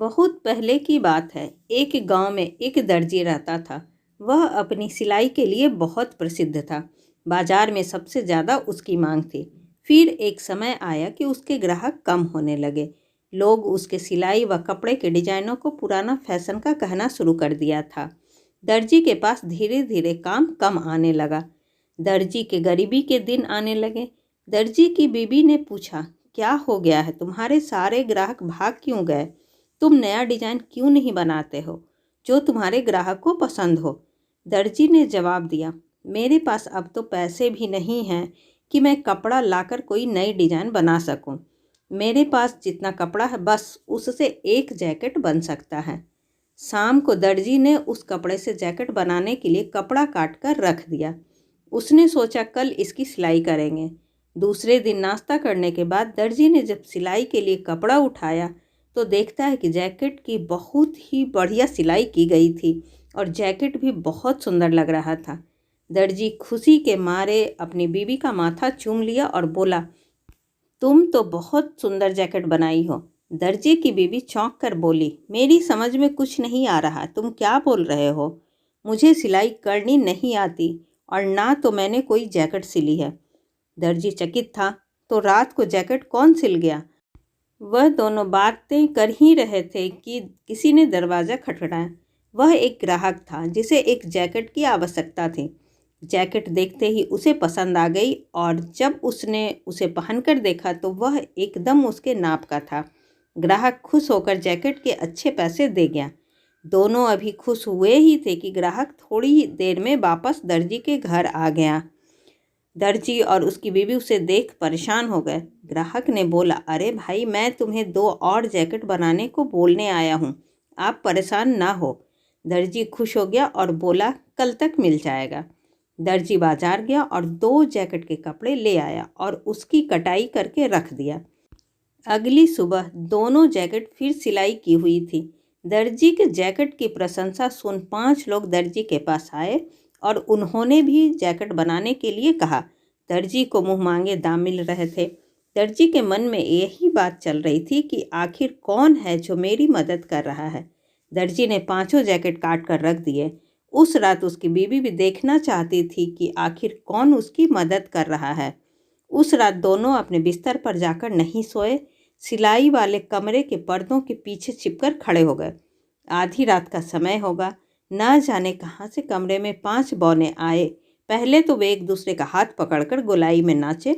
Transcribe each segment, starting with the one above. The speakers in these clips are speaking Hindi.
बहुत पहले की बात है। एक गांव में एक दर्जी रहता था। वह अपनी सिलाई के लिए बहुत प्रसिद्ध था। बाजार में सबसे ज़्यादा उसकी मांग थी। फिर एक समय आया कि उसके ग्राहक कम होने लगे। लोग उसके सिलाई व कपड़े के डिजाइनों को पुराना फैशन का कहना शुरू कर दिया था। दर्जी के पास धीरे धीरे काम कम आने लगा। दर्जी के गरीबी के दिन आने लगे। दर्जी की बीवी ने पूछा, क्या हो गया है? तुम्हारे सारे ग्राहक भाग क्यों गए? तुम नया डिजाइन क्यों नहीं बनाते हो जो तुम्हारे ग्राहक को पसंद हो? दर्जी ने जवाब दिया, मेरे पास अब तो पैसे भी नहीं हैं कि मैं कपड़ा लाकर कोई नई डिजाइन बना सकूं। मेरे पास जितना कपड़ा है बस उससे एक जैकेट बन सकता है। शाम को दर्जी ने उस कपड़े से जैकेट बनाने के लिए कपड़ा काट कर रख दिया। उसने सोचा कल इसकी सिलाई करेंगे। दूसरे दिन नाश्ता करने के बाद दर्जी ने जब सिलाई के लिए कपड़ा उठाया तो देखता है कि जैकेट की बहुत ही बढ़िया सिलाई की गई थी और जैकेट भी बहुत सुंदर लग रहा था। दर्जी खुशी के मारे अपनी बीवी का माथा चूम लिया और बोला, तुम तो बहुत सुंदर जैकेट बनाई हो। दर्जी की बीवी चौंक कर बोली, मेरी समझ में कुछ नहीं आ रहा, तुम क्या बोल रहे हो? मुझे सिलाई करनी नहीं आती और ना तो मैंने कोई जैकेट सिली है। दर्जी चकित था, तो रात को जैकेट कौन सिल गया? वह दोनों बातें कर ही रहे थे कि किसी ने दरवाज़ा खटखटाया। वह एक ग्राहक था जिसे एक जैकेट की आवश्यकता थी। जैकेट देखते ही उसे पसंद आ गई और जब उसने उसे पहनकर देखा तो वह एकदम उसके नाप का था। ग्राहक खुश होकर जैकेट के अच्छे पैसे दे गया। दोनों अभी खुश हुए ही थे कि ग्राहक थोड़ी ही देर में वापस दर्जी के घर आ गया। दर्जी और उसकी बीवी उसे देख परेशान हो गए। ग्राहक ने बोला, अरे भाई, मैं तुम्हें 2 और जैकेट बनाने को बोलने आया हूँ, आप परेशान ना हो। दर्जी खुश हो गया और बोला, कल तक मिल जाएगा। दर्जी बाजार गया और 2 जैकेट के कपड़े ले आया और उसकी कटाई करके रख दिया। अगली सुबह दोनों जैकेट फिर सिलाई की हुई थी। दर्जी के जैकेट की प्रशंसा सुन 5 लोग दर्जी के पास आए और उन्होंने भी जैकेट बनाने के लिए कहा। दर्जी को मुँह मांगे दाम मिल रहे थे। दर्जी के मन में यही बात चल रही थी कि आखिर कौन है जो मेरी मदद कर रहा है। दर्जी ने 5 जैकेट काट कर रख दिए। उस रात उसकी बीवी भी देखना चाहती थी कि आखिर कौन उसकी मदद कर रहा है। उस रात दोनों अपने बिस्तर पर जाकर नहीं सोए, सिलाई वाले कमरे के पर्दों के पीछे छिपकर खड़े हो गए। आधी रात का समय होगा। ना जाने कहाँ से कमरे में 5 बौने आए। पहले तो वे एक दूसरे का हाथ पकड़कर गोलाई में नाचे,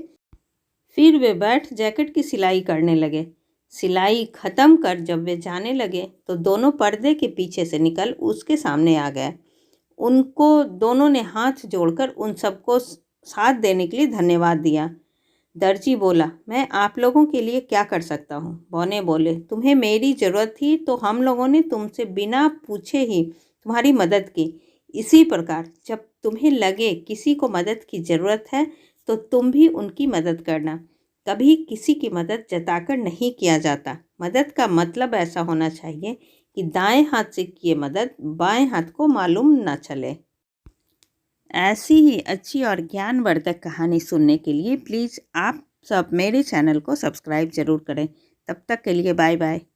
फिर वे बैठ जैकेट की सिलाई करने लगे। सिलाई खत्म कर जब वे जाने लगे तो दोनों पर्दे के पीछे से निकल उसके सामने आ गए। उनको दोनों ने हाथ जोड़कर उन सबको साथ देने के लिए धन्यवाद दिया। दर्जी बोला, मैं आप लोगों के लिए क्या कर सकता हूँ? बौने बोले, तुम्हें मेरी ज़रूरत थी तो हम लोगों ने तुमसे बिना पूछे ही तुम्हारी मदद की। इसी प्रकार जब तुम्हें लगे किसी को मदद की ज़रूरत है तो तुम भी उनकी मदद करना। कभी किसी की मदद जताकर नहीं किया जाता। मदद का मतलब ऐसा होना चाहिए कि दाएं हाथ से किए मदद बाएं हाथ को मालूम न चले। ऐसी ही अच्छी और ज्ञानवर्धक कहानी सुनने के लिए प्लीज़ आप सब मेरे चैनल को सब्सक्राइब ज़रूर करें। तब तक के लिए बाय बाय।